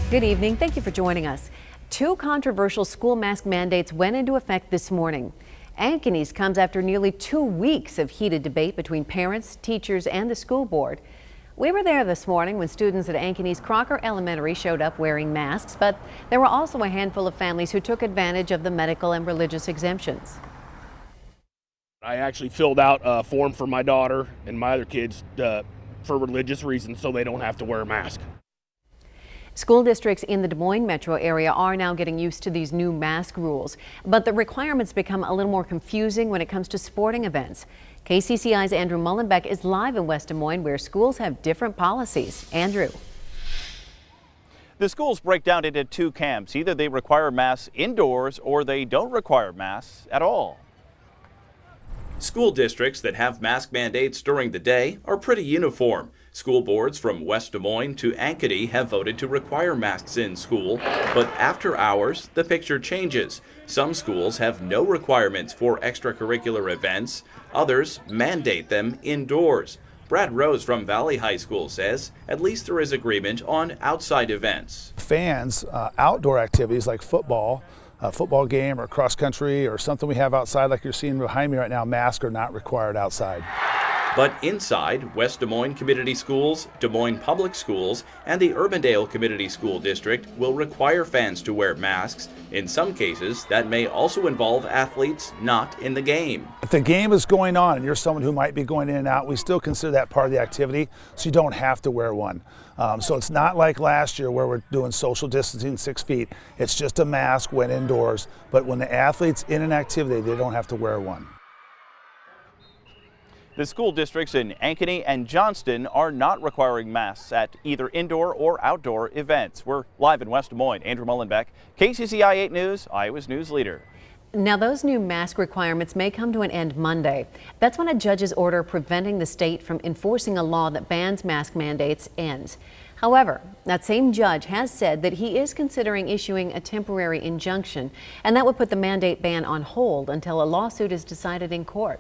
Good evening. Thank you for joining us. Two controversial school mask mandates went into effect this morning. Ankeny's comes after nearly 2 weeks of heated debate between parents, teachers, and the school board. We were there this morning when students at Ankeny's Crocker Elementary showed up wearing masks, but there were also a handful of families who took advantage of the medical and religious exemptions. I actually filled out a form for my daughter and my other kids for religious reasons so they don't have to wear a mask. School districts in the Des Moines metro area are now getting used to these new mask rules, but the requirements become a little more confusing when it comes to sporting events. KCCI's Andrew Mullenbeck is live in West Des Moines where schools have different policies. Andrew. The schools break down into two camps. Either they require masks indoors or they don't require masks at all. School districts that have mask mandates during the day are pretty uniform. School boards from West Des Moines to Ankeny have voted to require masks in school, but after hours, the picture changes. Some schools have no requirements for extracurricular events. Others mandate them indoors. Brad Rose from Valley High School says at least there is agreement on outside events. Fans, outdoor activities like football, a football game or cross country or something we have outside like you're seeing behind me right now, masks are not required outside. But inside, West Des Moines Community Schools, Des Moines Public Schools, and the Urbandale Community School District will require fans to wear masks. In some cases, that may also involve athletes not in the game. If the game is going on and you're someone who might be going in and out, we still consider that part of the activity, so you don't have to wear one. So it's not like last year where we're doing social distancing 6 feet. It's just a mask when indoors, but when the athlete's in an activity, they don't have to wear one. The school districts in Ankeny and Johnston are not requiring masks at either indoor or outdoor events. We're live in West Des Moines. Andrew Mullenbeck, KCCI 8 News, Iowa's news leader. Now, those new mask requirements may come to an end Monday. That's when a judge's order preventing the state from enforcing a law that bans mask mandates ends. However, that same judge has said that he is considering issuing a temporary injunction, and that would put the mandate ban on hold until a lawsuit is decided in court.